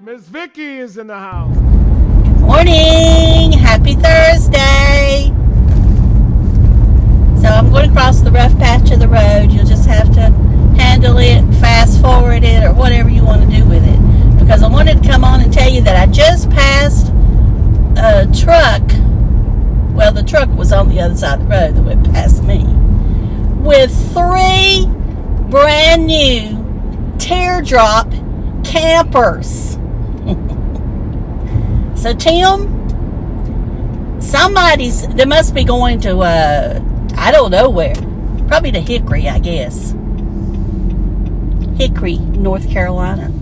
Miss Vicky is in the house. Morning! Happy Thursday! So I'm going to cross the rough patch of the road. You'll just have to handle it, fast forward it, or whatever you want to do with it. Because I wanted to come on and tell you that I just passed a truck. Well, the truck was on the other side of the road that went past me. With 3 brand new teardrop campers. So Tim, they must be going to, I don't know where. Probably to Hickory, I guess. Hickory, North Carolina.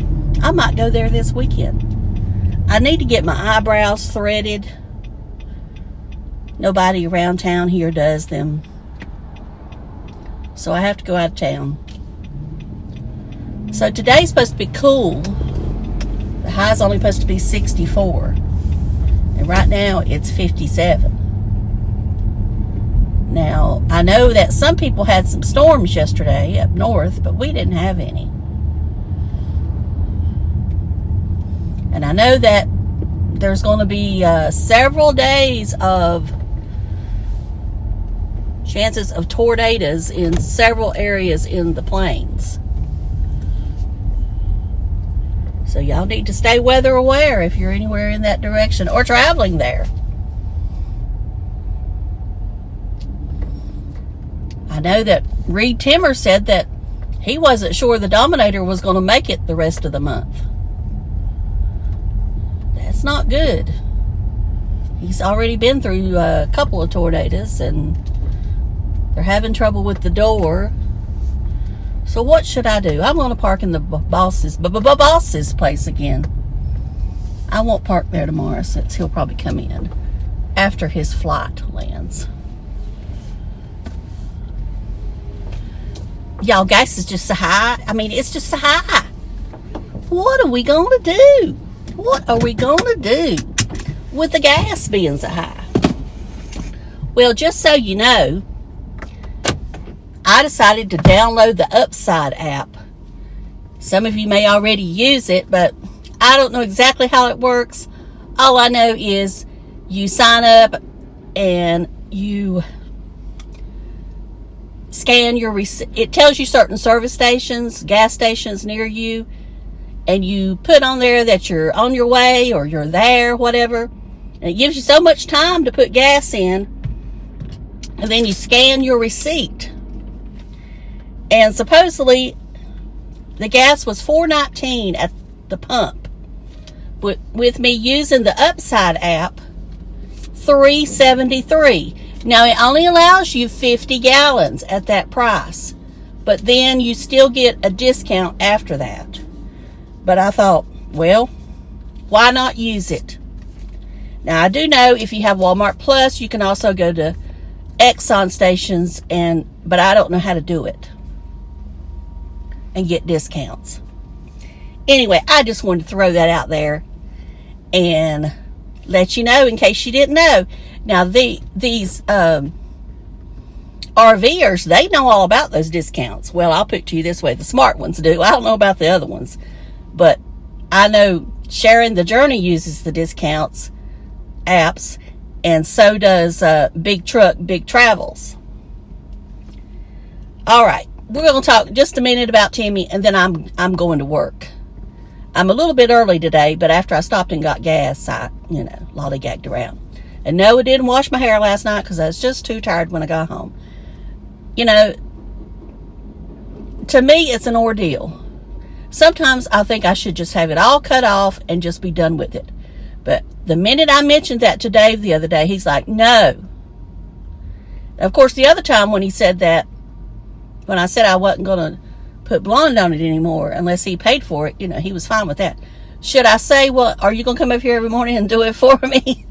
I might go there this weekend. I need to get my eyebrows threaded. Nobody around town here does them. So I have to go out of town. So today's supposed to be cool. The high's only supposed to be 64. And right now it's 57. Now, I know that some people had some storms yesterday up north, but we didn't have any. And I know that there's going to be several days of chances of tornadoes in several areas in the plains. So y'all need to stay weather aware if you're anywhere in that direction or traveling there. I know that Reed Timmer said that he wasn't sure the Dominator was going to make it the rest of the month. That's not good. He's already been through a couple of tornadoes and they're having trouble with the door. So what should I do? I'm going to park in the boss's place again. I won't park there tomorrow since he'll probably come in after his flight lands. Y'all, gas is just so high. I mean, it's just so high. What are we going to do? What are we going to do with the gas being so high? Well, just so you know, I decided to download the Upside app. Some of you may already use it, but I don't know exactly how it works. All I know is you sign up and you scan your receipt. It tells you certain service stations, gas stations near you, and you put on there that you're on your way or you're there, whatever. And it gives you so much time to put gas in, and then you scan your receipt. And supposedly, the gas was $4.19 at the pump. But with me using the Upside app, $3.73. Now, it only allows you 50 gallons at that price. But then you still get a discount after that. But I thought, well, why not use it? Now, I do know if you have Walmart Plus, you can also go to Exxon stations, but I don't know how to do it and get discounts. Anyway, I just wanted to throw that out there and let you know in case you didn't know. Now, these RVers, they know all about those discounts. Well, I'll put it to you this way. The smart ones do. I don't know about the other ones. But I know Sharon the Journey uses the discounts apps, and so does Big Truck, Big Travels. All right. We're going to talk just a minute about Timmy, and then I'm going to work. I'm a little bit early today, but after I stopped and got gas, I, lollygagged around. And no, I didn't wash my hair last night because I was just too tired when I got home. To me, it's an ordeal. Sometimes I think I should just have it all cut off and just be done with it. But the minute I mentioned that to Dave the other day, he's like, no. Of course, the other time when he said that, when I said I wasn't going to put blonde on it anymore unless he paid for it, he was fine with that. Should I say, well, are you going to come up here every morning and do it for me?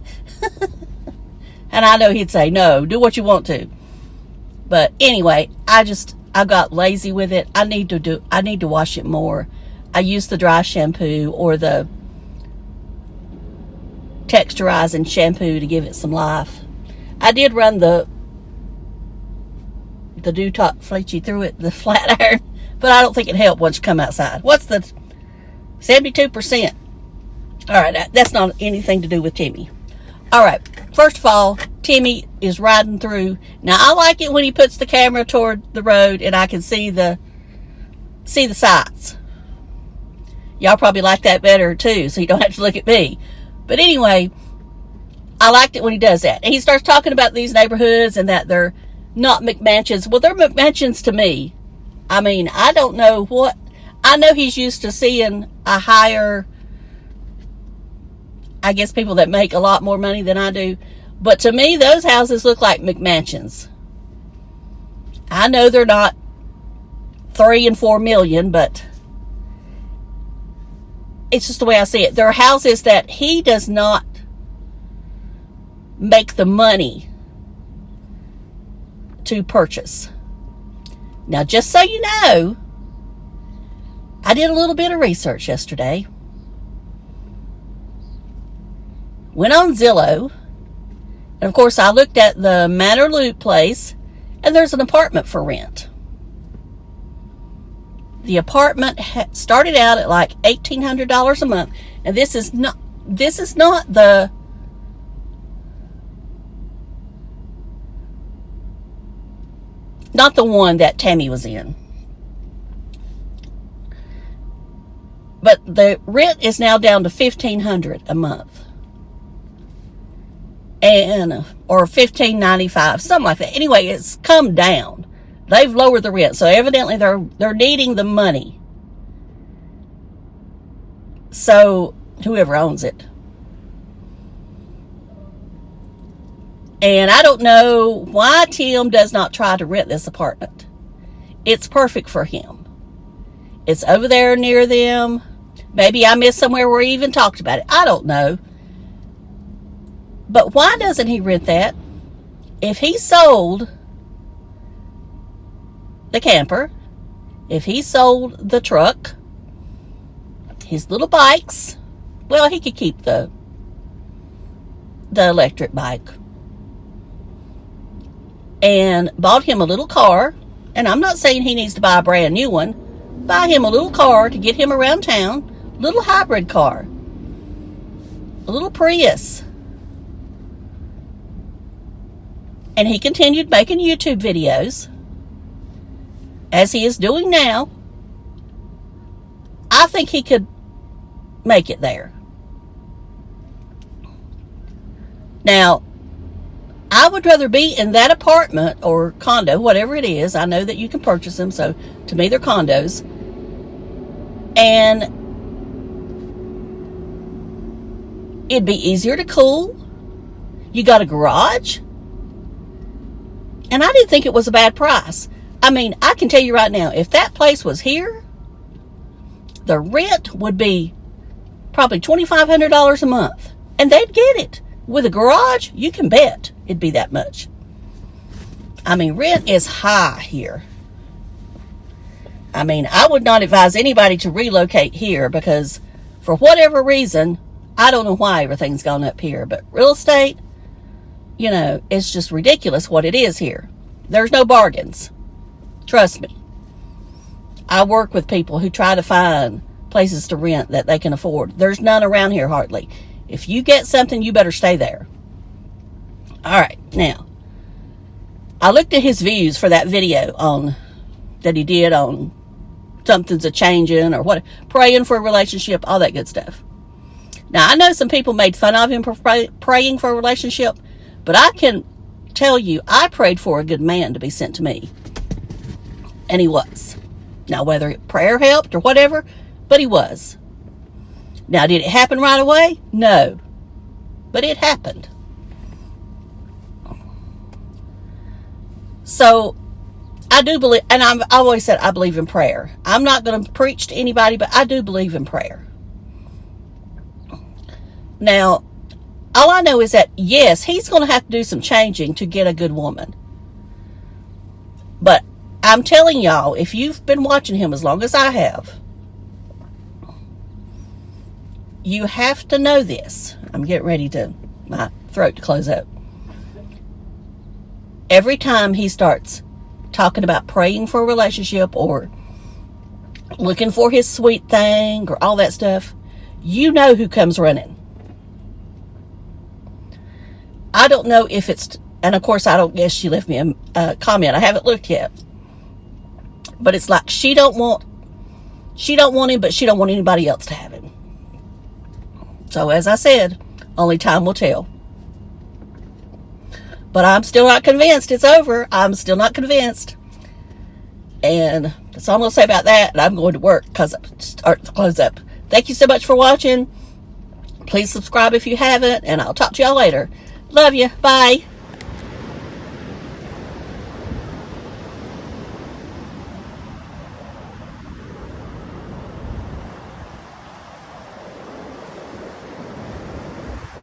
And I know he'd say, no, do what you want to. But anyway, I got lazy with it. I need to wash it more. I use the dry shampoo or the texturizing shampoo to give it some life. I did run the dew top fleechy through it, the flat iron, but I don't think it helped once you come outside. What's the 72%? All right, that's not anything to do with Timmy. All right, first of all, Timmy is riding through. Now, I like it when he puts the camera toward the road and I can see the sights. Y'all probably like that better too, so you don't have to look at me. But anyway, I liked it when he does that. And he starts talking about these neighborhoods and that they're not McMansions. Well, they're McMansions to me. I mean, I don't know what. I know he's used to seeing a higher, I guess, people that make a lot more money than I do. But to me, those houses look like McMansions. I know they're not 3 and 4 million, but it's just the way I see it. There are houses that he does not make the money to purchase. Now, just so you know, I did a little bit of research yesterday. Went on Zillow, and of course I looked at the Manor Loop place, and there's an apartment for rent. The apartment started out at like $1,800 a month, and this is not the one that Tammy was in. But the rent is now down to $1,500 a month. Or $1,595, something like that. Anyway, it's come down. They've lowered the rent, so evidently they're needing the money. So whoever owns it. And I don't know why Tim does not try to rent this apartment. It's perfect for him. It's over there near them. Maybe I missed somewhere where he even talked about it. I don't know. But why doesn't he rent that? If he sold the camper, if he sold the truck, his little bikes, well, he could keep the electric bike, and bought him a little car, and I'm not saying he needs to buy a brand new one, buy him a little car to get him around town, little hybrid car, a little Prius. And he continued making YouTube videos, as he is doing now. I think he could make it there. Now, I would rather be in that apartment or condo, whatever it is. I know that you can purchase them, so to me they're condos. And it'd be easier to cool. You got a garage. And I didn't think it was a bad price. I mean, I can tell you right now, if that place was here, the rent would be probably $2,500 a month. And they'd get it. With a garage, you can bet it'd be that much. I mean, rent is high here. I mean, I would not advise anybody to relocate here because for whatever reason, I don't know why everything's gone up here, but real estate, you know, it's just ridiculous what it is here. There's no bargains. Trust me. I work with people who try to find places to rent that they can afford. There's none around here hardly. If you get something, you better stay there. All right, now, I looked at his views for that video that he did on something's a changing or what, praying for a relationship, all that good stuff. Now, I know some people made fun of him for praying for a relationship, but I can tell you, I prayed for a good man to be sent to me. And he was. Now, whether prayer helped or whatever, but he was. Now, did it happen right away? No. But it happened. So, I do believe, and I always said I believe in prayer. I'm not going to preach to anybody, but I do believe in prayer. Now, all I know is that, yes, he's going to have to do some changing to get a good woman. But I'm telling y'all, if you've been watching him as long as I have, you have to know this. I'm getting ready to, my throat to close up. Every time he starts talking about praying for a relationship or looking for his sweet thing or all that stuff, You know who comes running. I don't know if it's, and of course I don't guess she left me a comment. I haven't looked yet. But it's like she don't want him, but she don't want anybody else to have him. So as I said, only time will tell. But I'm still not convinced it's over. I'm still not convinced. And that's all I'm going to say about that. And I'm going to work because I start to close up. Thank you so much for watching. Please subscribe if you haven't. And I'll talk to y'all later. Love you. Bye.